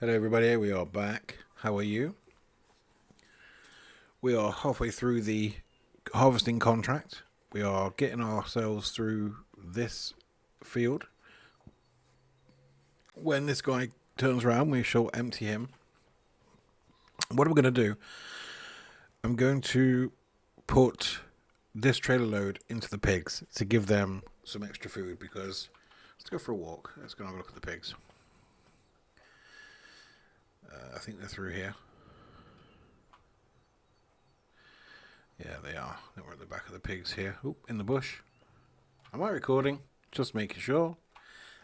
Hello everybody, we are back. How are you? We are halfway through the harvesting contract. We are getting ourselves through this field. When this guy turns around, we shall empty him. What am I going to do? I'm going to put this trailer load into the pigs to give them some extra food because let's go for a walk. Let's go and have a look at the pigs. I think they're through here. Yeah, they are. We're at the back of the pigs here. Oop, in the bush. Am I recording? Just making sure.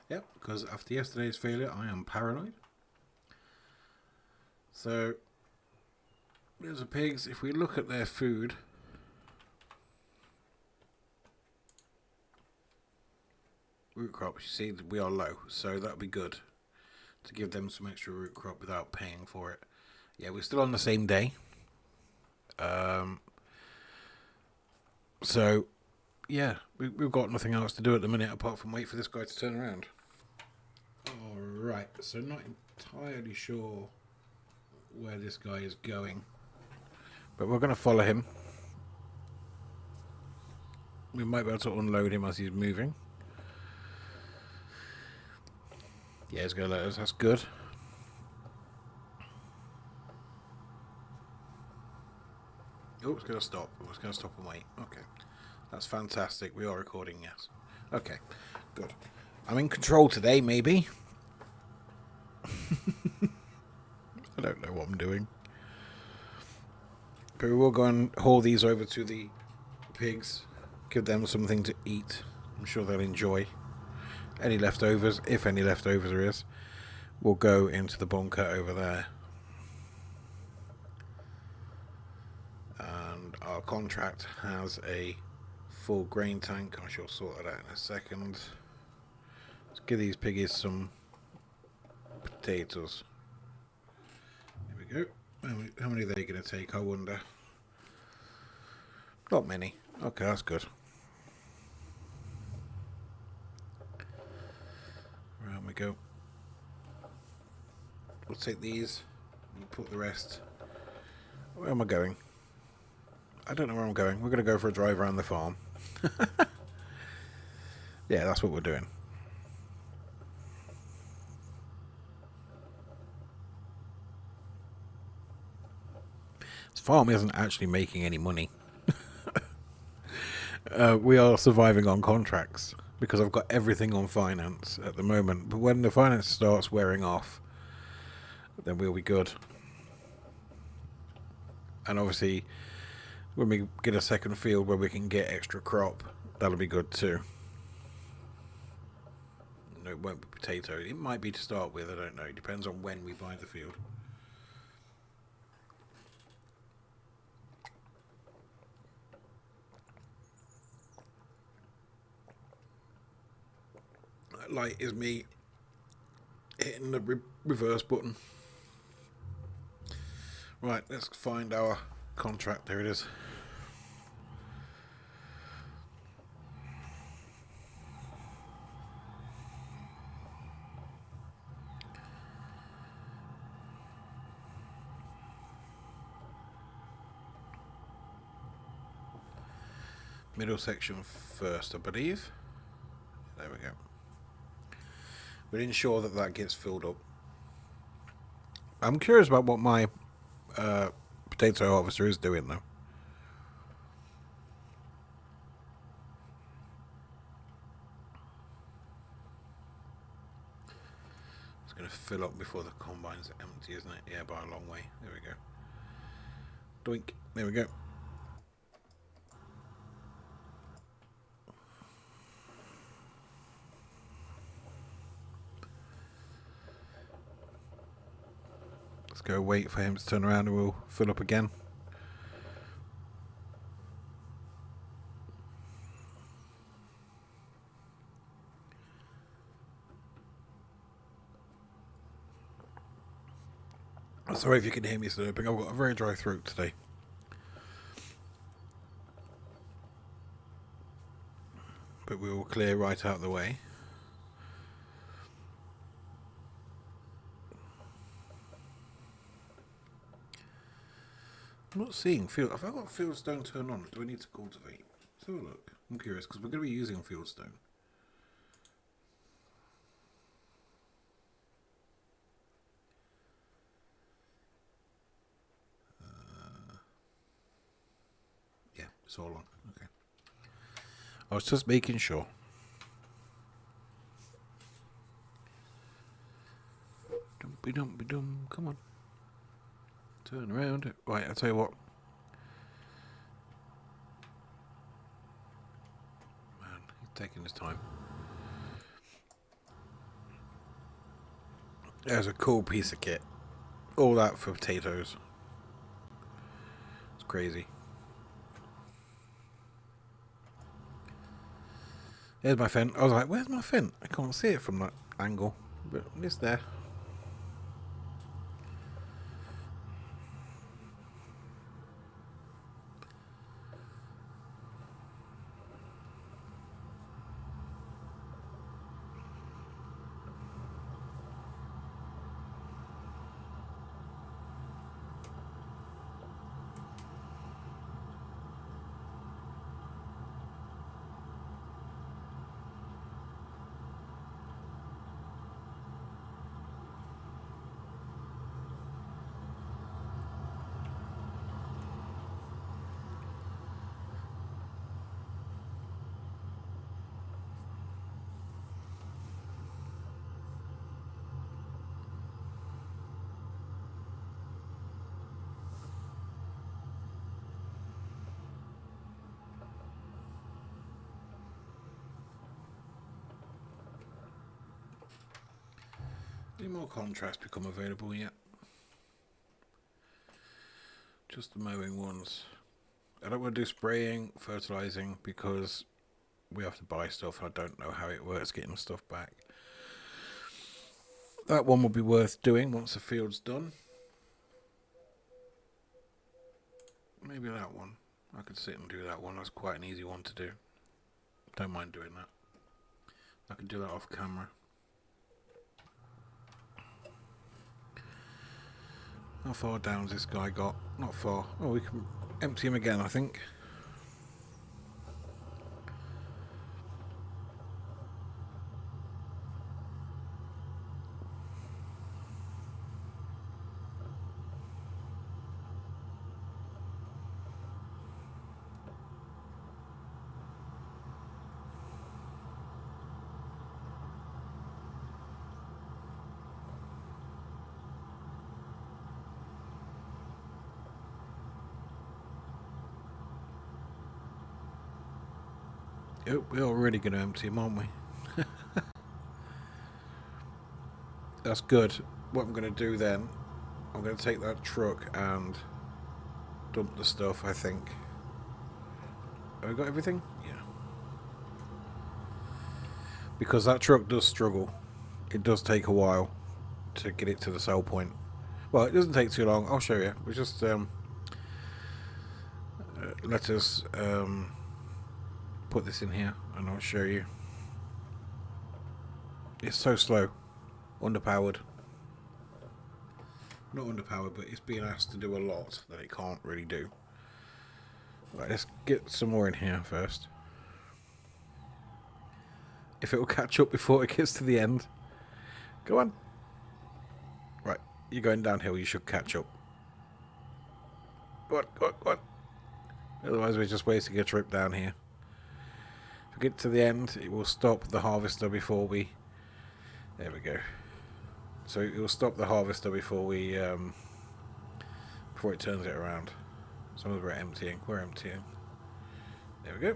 Yep, because after yesterday's failure, I am paranoid. So, there's the pigs. If we look at their food, root crops, you see, we are low. So that'll be good to give them some extra root crop without paying for it. Yeah, we're still on the same day. So, yeah, we've got nothing else to do at the minute apart from wait for this guy to turn around. Alright, so not entirely sure where this guy is going, but we're going to follow him. We might be able to unload him as he's moving. Yeah, he's going to let us, that's good. Oh, it's going to stop. It's going to stop and wait. Okay. That's fantastic. We are recording, yes. Okay, good. I'm in control today, maybe. I don't know what I'm doing. But we will go and haul these over to the pigs. Give them something to eat. I'm sure they'll enjoy. Any leftovers, if any leftovers there is, will go into the bunker over there. And our contract has a full grain tank. I shall sort it out in a second. Let's give these piggies some potatoes. There we go. How many are they going to take, I wonder? Not many. Okay, that's good. Around we go. We'll take these and put the rest. Where am I going? I don't know where I'm going. We're going to go for a drive around the farm. Yeah, that's what we're doing. This farm isn't actually making any money. We are surviving on contracts because I've got everything on finance at the moment. But when the finance starts wearing off, then we'll be good. And obviously, when we get a second field where we can get extra crop, that'll be good too. No, it won't be potato. It might be to start with, I don't know. It depends on when we buy the field. That light is me hitting the reverse button. Right, let's find our contract. There it is. Middle section first, I believe. There we go. We'll ensure that that gets filled up. I'm curious about what my potato harvester is doing though. It's going to fill up before the combine's empty, isn't it? Yeah, by a long way. There we go. Doink. There we go. Let's go wait for him to turn around and we'll fill up again. Sorry if you can hear me slurping. I've got a very dry throat today. But we will clear right out of the way. I'm not seeing field. Have I got fieldstone turned on? Do we need to cultivate? Let's have a look. I'm curious because we're going to be using fieldstone. Yeah, it's all on. Okay. I was just making sure. Dum-be-dum-be-dum. Come on. Turn around. Right, I'll tell you what. Man, he's taking his time. There's a cool piece of kit. All that for potatoes. It's crazy. There's my fence. I was like, where's my fence? I can't see it from that angle. But it's there. Any more contracts become available yet? Just the mowing ones. I don't want to do spraying, fertilizing because we have to buy stuff. I don't know how it works getting stuff back. That one will be worth doing once the field's done. Maybe that one. I could sit and do that one. That's quite an easy one to do. Don't mind doing that. I can do that off camera. How far down's this guy got? Not far. Oh, we can empty him again, I think. Oh, we're already going to empty him, aren't we? That's good. What I'm going to do then, I'm going to take that truck and dump the stuff, I think. Have we got everything? Yeah. Because that truck does struggle. It does take a while to get it to the sell point. Well, it doesn't take too long. I'll show you. We just let us put this in here and I'll show you. It's so slow. Underpowered. Not underpowered, but it's being asked to do a lot that it can't really do. Right, let's get some more in here first. If it will catch up before it gets to the end. Go on. Right, you're going downhill, you should catch up. Go on, go on, go on. Otherwise we're just wasting a trip down here. If we get to the end, it will stop the harvester before we... There we go. So it will stop the harvester before we... before it turns it around. As long as we're emptying. We're emptying. There we go.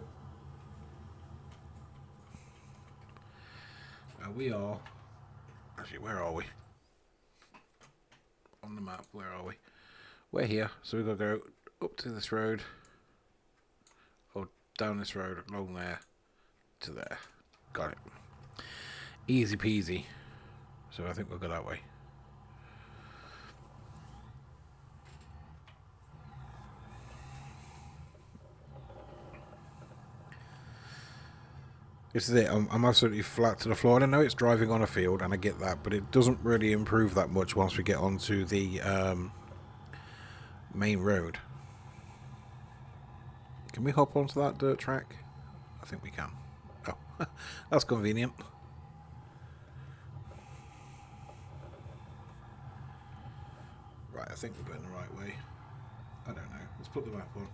We are... Actually, where are we? On the map, where are we? We're here. So we've got to go up to this road. Or down this road, along there. To there. Got it. Easy peasy. So I think we'll go that way. This is it. I'm absolutely flat to the floor. And I know it's driving on a field, and I get that, but it doesn't really improve that much once we get onto the main road. Can we hop onto that dirt track? I think we can. Oh, that's convenient. Right, I think we're going the right way. I don't know. Let's put the map on.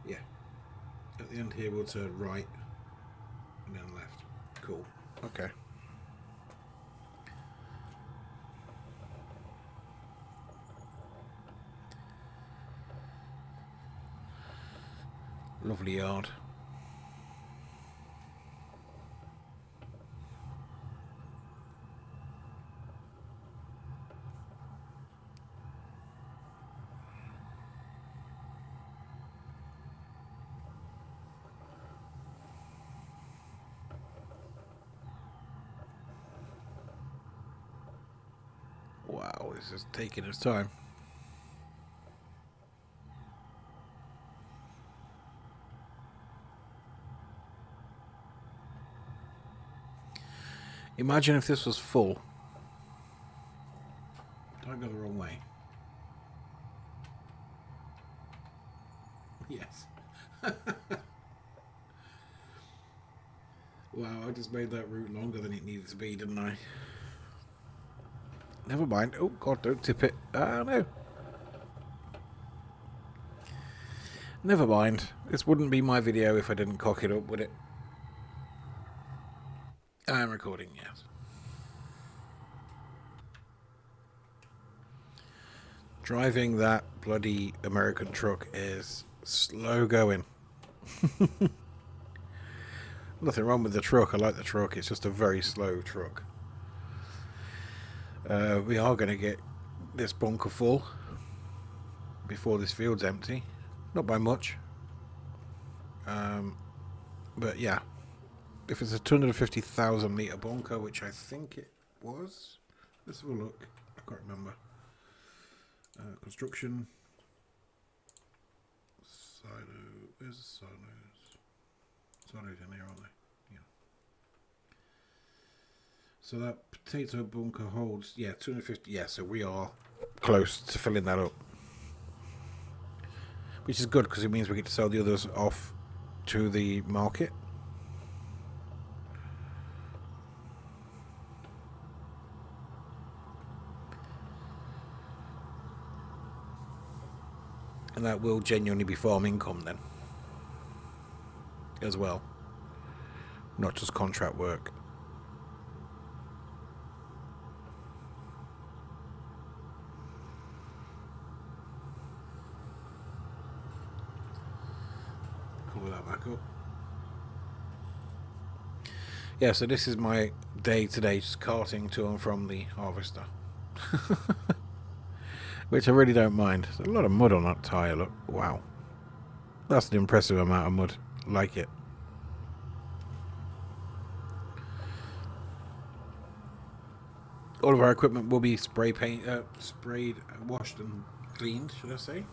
Yeah. At the end here, we'll turn right and then left. Cool. Okay. Lovely yard. Wow, this is taking its time. Imagine if this was full. Don't go the wrong way. Yes. Wow, I just made that route longer than it needed to be, didn't I? Never mind. Oh, God, don't tip it. Ah, no. Never mind. This wouldn't be my video if I didn't cock it up, would it? I am recording, yes. Driving that bloody American truck is slow going. Nothing wrong with the truck. I like the truck. It's just a very slow truck. We are going to get this bunker full before this field's empty. Not by much. But yeah. If it's a 250,000 metre bunker, which I think it was. Let's have a look. I can't remember. Construction. Silo. Where's the silos? Silos in here, aren't they? Yeah. So that potato bunker holds, yeah, 250. Yeah, so we are close to filling that up. Which is good because it means we get to sell the others off to the market. And that will genuinely be farm income then. As well. Not just contract work. Cover that back up. Yeah, so this is my day today, just carting to and from the harvester. Which I really don't mind. There's a lot of mud on that tyre, look. Wow. That's an impressive amount of mud. Like it. All of our equipment will be sprayed, washed and cleaned, should I say.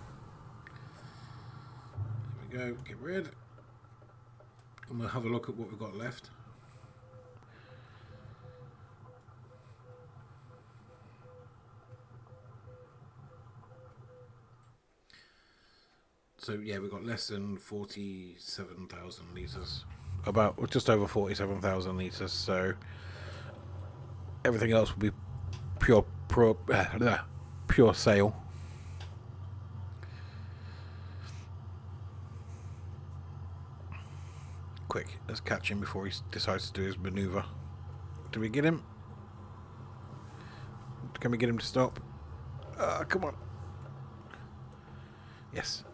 There we go, get rid. And we'll have a look at what we've got left. So yeah, we've got less than 47,000 litres. About just over 47,000 litres, so everything else will be pure sale. Quick, let's catch him before he decides to do his manoeuvre. Do we get him? Can we get him to stop? Come on. Yes.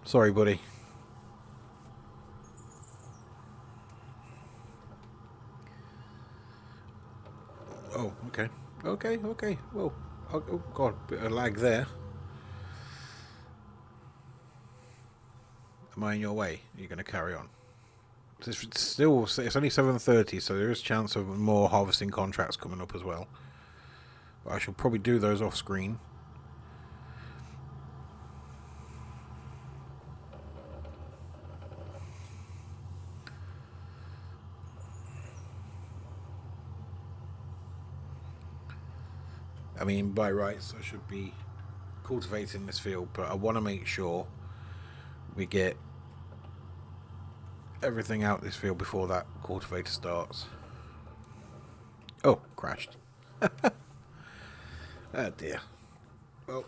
Sorry, buddy. Oh, okay. Okay. Well, oh God, bit of lag there. Am I in your way? You're going to carry on. It's only 7:30, so there is chance of more harvesting contracts coming up as well. But I shall probably do those off screen. I mean, by rights, I should be cultivating this field, but I want to make sure we get everything out this field before that cultivator starts. Oh, crashed. Oh dear. Well,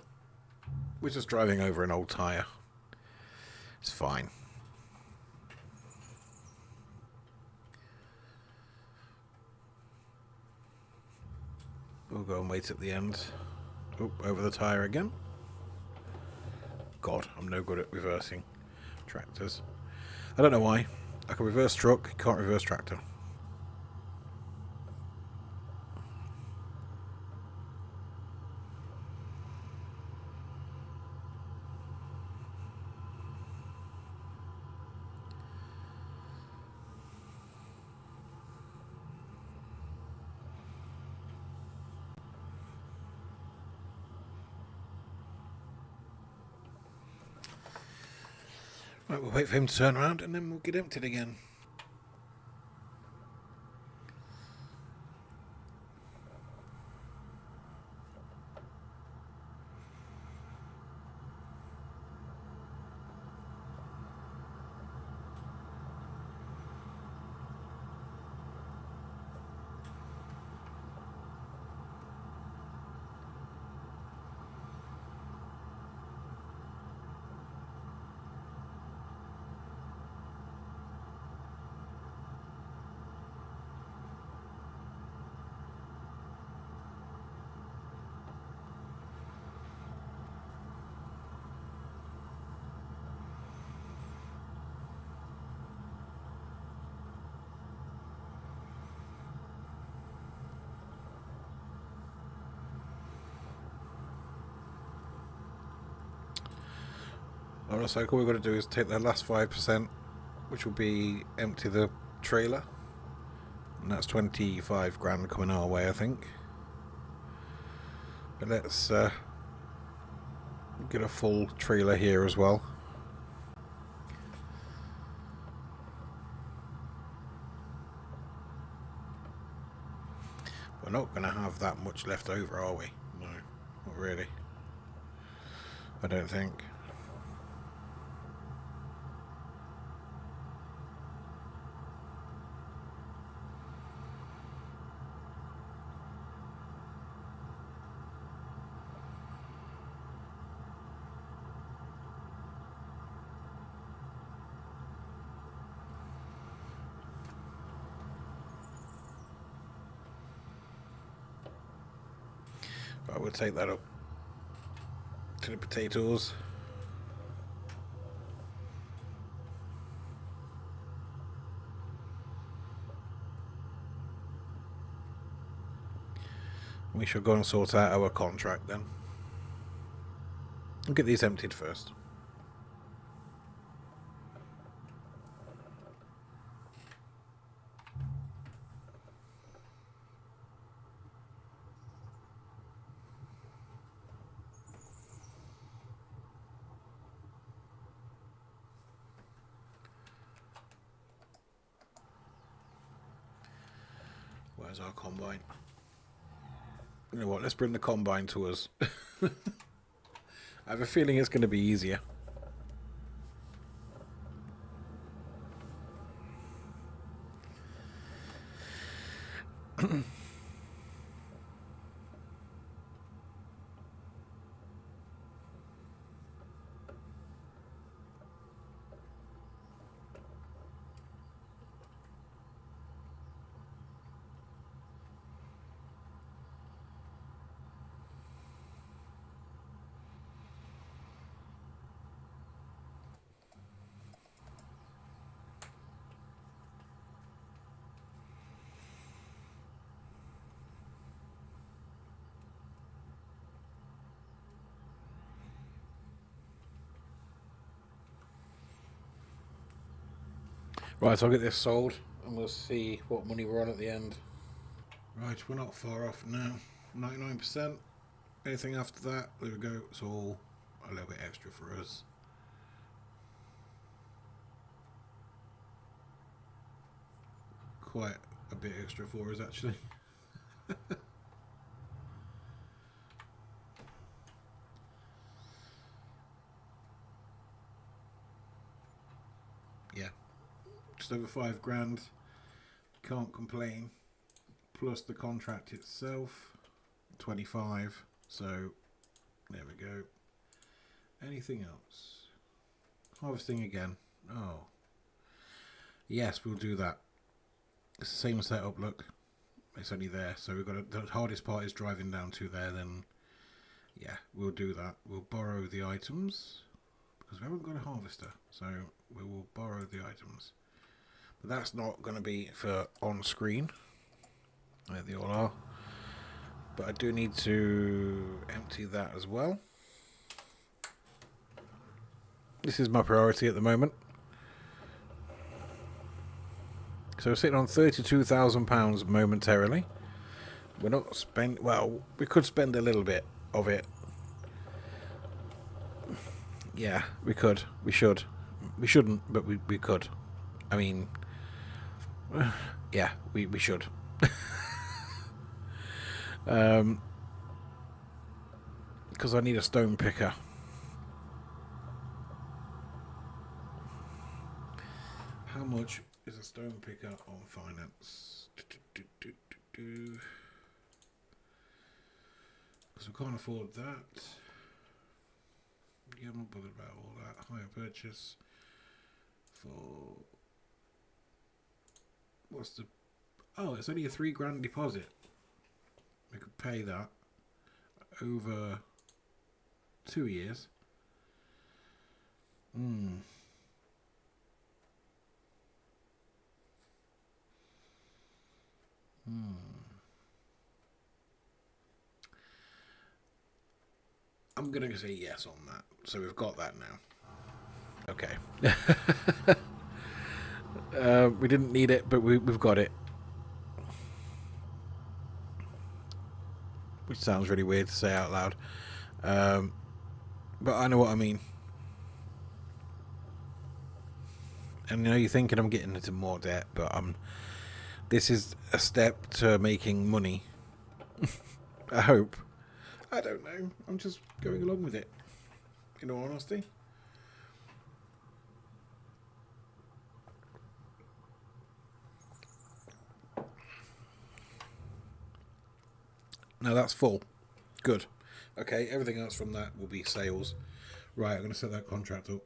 we're just driving over an old tyre. It's fine. We'll go and wait at the end. Oh, over the tyre again. God, I'm no good at reversing tractors. I don't know why. I can reverse truck, can't reverse tractor. Right, we'll wait for him to turn around and then we'll get emptied again. Alright, so all we've got to do is take the last 5%, which will be empty the trailer. And that's 25 grand coming our way, I think. But let's get a full trailer here as well. We're not going to have that much left over, are we? No, not really. I don't think. But we'll take that up to the potatoes. We shall go and sort out our contract then. We'll get these emptied first. Where's our combine? You know what, let's bring the combine to us. I have a feeling it's going to be easier. Right, so I'll get this sold and we'll see what money we're on at the end. Right, we're not far off now. 99%. Anything after that, there we go. It's all a little bit extra for us. Quite a bit extra for us, actually. just over £5,000. Can't complain. Plus the contract itself, 25. So there we go. Anything else? Harvesting again. Oh, yes, we'll do that. It's the same setup. Look, it's only there. So we've got the hardest part is driving down to there. Then yeah, we'll do that. We'll borrow the items because we haven't got a harvester, so we will borrow the items. But that's not going to be for on screen. There they all are. But I do need to empty that as well. This is my priority at the moment. So we're sitting on £32,000 momentarily. We're not spend. Well, we could spend a little bit of it. Yeah, we could. We should. We shouldn't, but we could. I mean, yeah, we should. Because I need a stone picker. How much is a stone picker on finance? Because we can't afford that. Yeah, I'm not bothered about all that. Hire purchase for... What's the... Oh, it's only a £3,000 deposit. We could pay that over 2 years. I'm going to say yes on that. So we've got that now. Okay. We didn't need it, but we've got it. Which sounds really weird to say out loud. But I know what I mean. And I know you're thinking I'm getting into more debt, but this is a step to making money. I hope. I don't know. I'm just going along with it, in all honesty. Now that's full. Good. Okay, everything else from that will be sales. Right, I'm going to set that contract up.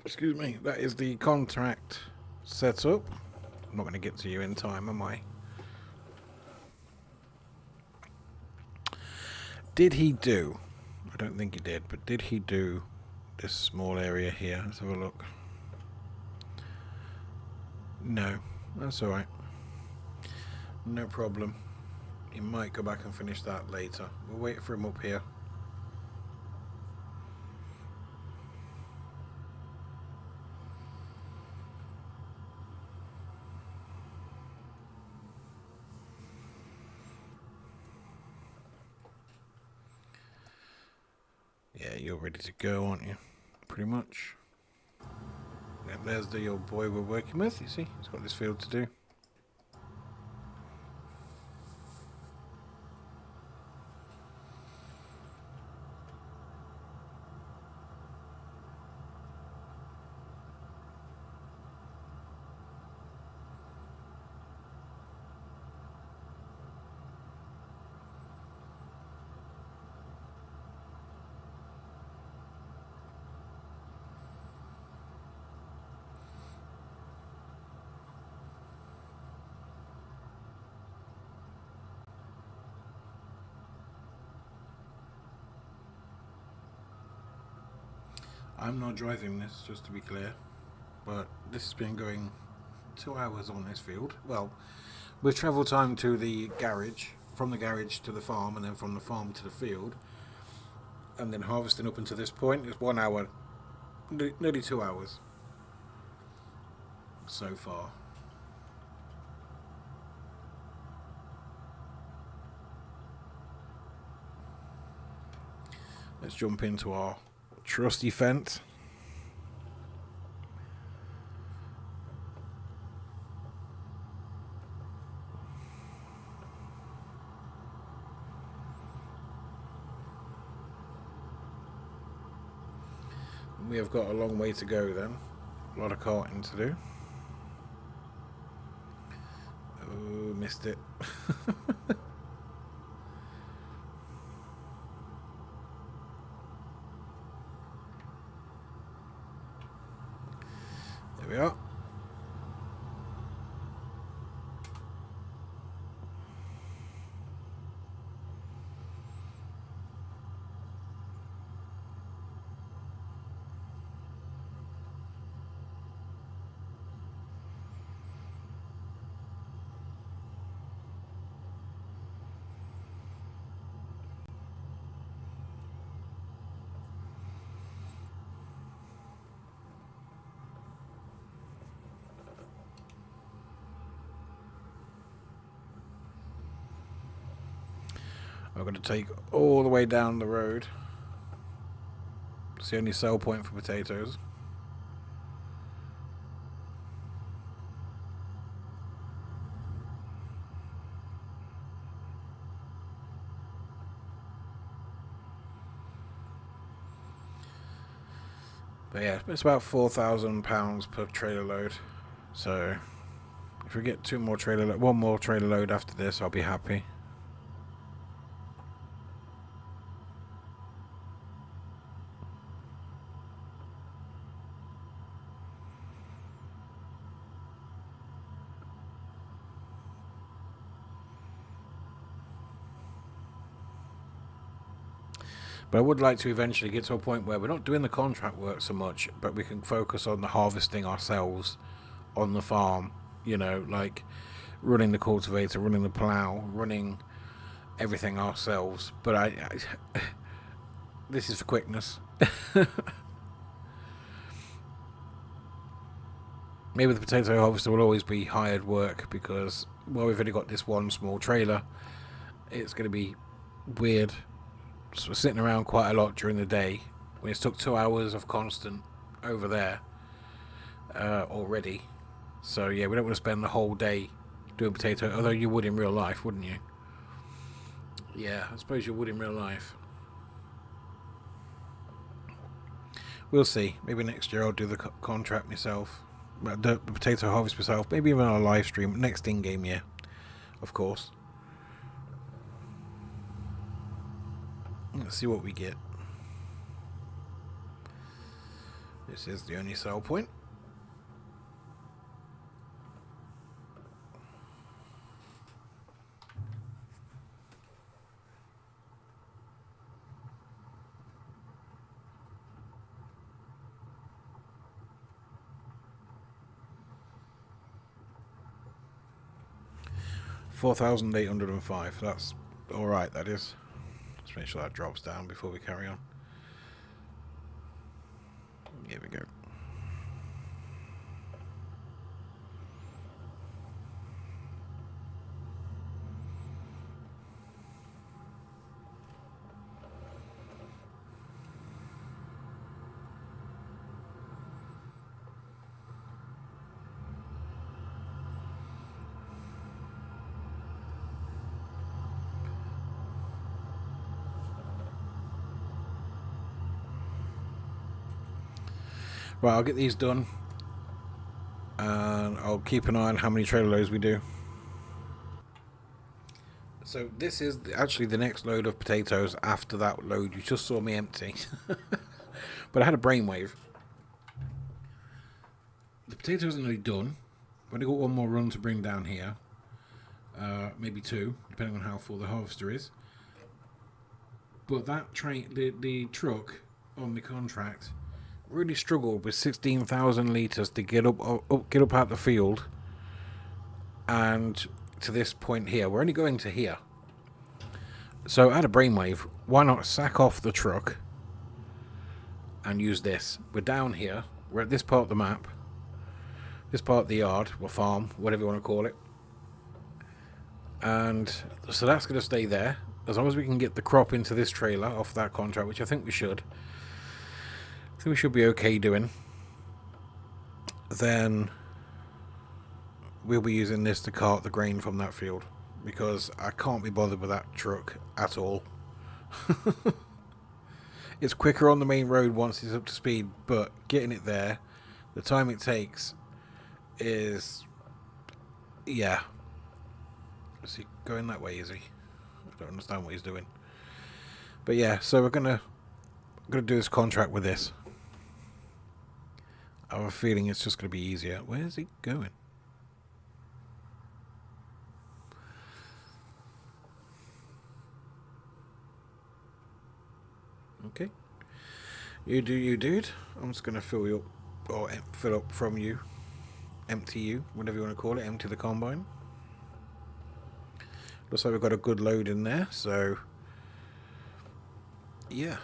Excuse me, that is the contract set up. I'm not going to get to you in time, am I? Did he do? I don't think he did, but did he do this small area here? Let's have a look. No, that's alright. No problem. He might go back and finish that later. We'll wait for him up here. Yeah, you're ready to go, aren't you? Pretty much. Yeah, there's the old boy we're working with. You see, he's got this field to do. I'm not driving this, just to be clear, but this has been going 2 hours on this field. Well, with travel time to the garage, from the garage to the farm, and then from the farm to the field, and then harvesting up until this point, it's 1 hour, nearly 2 hours so far. Let's jump into our trusty fence. We have got a long way to go then. A lot of carting to do. Oh, missed it. There we are. I'm going to take all the way down the road. It's the only sell point for potatoes. But yeah, it's about £4,000 per trailer load. So if we get one more trailer load after this, I'll be happy. But I would like to eventually get to a point where we're not doing the contract work so much, but we can focus on the harvesting ourselves on the farm. You know, like running the cultivator, running the plough, running everything ourselves. But I this is for quickness. Maybe the potato harvester will always be hired work because, well, we've only got this one small trailer. It's going to be weird. So we're sitting around quite a lot during the day when it's took 2 hours of constant over there already. So yeah, we don't want to spend the whole day doing potato, although you would in real life, wouldn't you? Yeah, I suppose you would in real life. We'll see. Maybe next year I'll do the contract myself, the potato harvest myself. Maybe even on a live stream next in-game year, of course. Let's see what we get. This is the only sell point. $4,805. That's all right. That is. Let's make sure that drops down before we carry on. Here we go. Right, I'll get these done, and I'll keep an eye on how many trailer loads we do. So this is actually the next load of potatoes after that load you just saw me empty. But I had a brainwave. The potatoes are nearly done. I've only got one more run to bring down here. Maybe two, depending on how full the harvester is. But that train, the truck on the contract really struggled with 16,000 litres to get up out the field and to this point here. We're only going to here. So I had a brainwave. Why not sack off the truck and use this? We're down here. We're at this part of the map. This part of the yard, or farm, whatever you want to call it. And so that's going to stay there. As long as we can get the crop into this trailer off that contract, which I think we should. I think we should be okay doing. Then we'll be using this to cart the grain from that field, because I can't be bothered with that truck at all. It's quicker on the main road once it's up to speed, but getting it there, the time it takes is, yeah. Is he going that way, is he? I don't understand what he's doing. But yeah, so we're gonna do this contract with this. I have a feeling it's just gonna be easier. Where's he going? Okay. You do you, dude. I'm just gonna fill you up, or fill up from you. Empty you, whatever you want to call it. Empty the combine. Looks like we've got a good load in there, so yeah.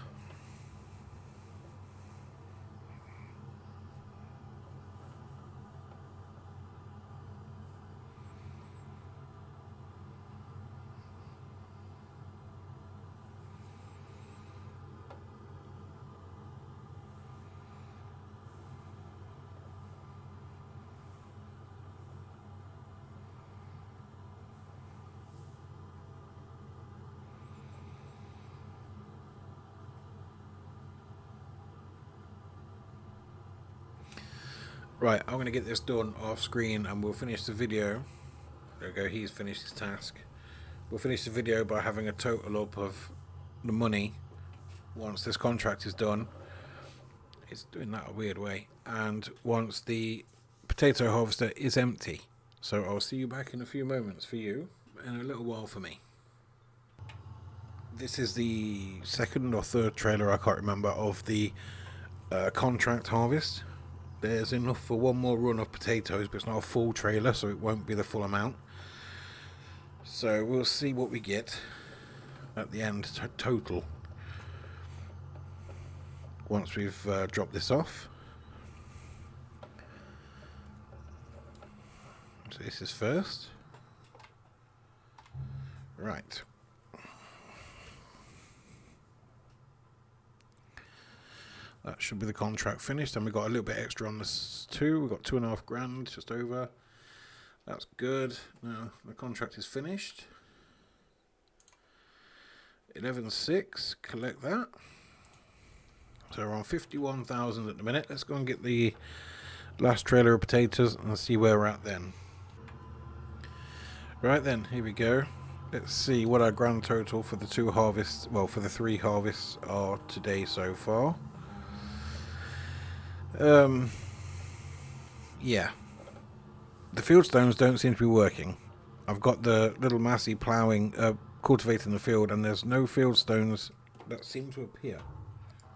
Right, I'm going to get this done off screen and we'll finish the video. There we go, he's finished his task. We'll finish the video by having a total up of the money once this contract is done. It's doing that a weird way. And once the potato harvester is empty. So I'll see you back in a few moments for you, and a little while for me. This is the second or third trailer, I can't remember, of the contract harvest. There's enough for one more run of potatoes, but it's not a full trailer, so it won't be the full amount. So we'll see what we get at the end total once we've dropped this off. So this is first. Right. That should be the contract finished. And we got a little bit extra on this too. We've got $2.5 grand, just over. That's good. Now the contract is finished. 11.6. Collect that. So we're on 51,000 at the minute. Let's go and get the last trailer of potatoes and see where we're at then. Right then, here we go. Let's see what our grand total for the two harvests, well, for the three harvests are today so far. Yeah. The field stones don't seem to be working. I've got the little Massey ploughing, cultivating the field, and there's no field stones that seem to appear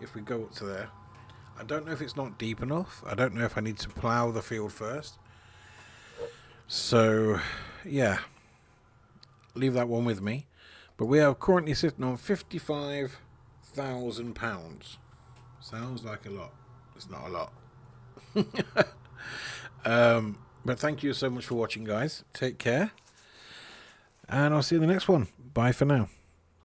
if we go up to there. I don't know if it's not deep enough. I don't know if I need to plough the field first. So, yeah. Leave that one with me. But we are currently sitting on £55,000. Sounds like a lot. It's not a lot. But thank you so much for watching, guys. Take care. And I'll see you in the next one. Bye for now.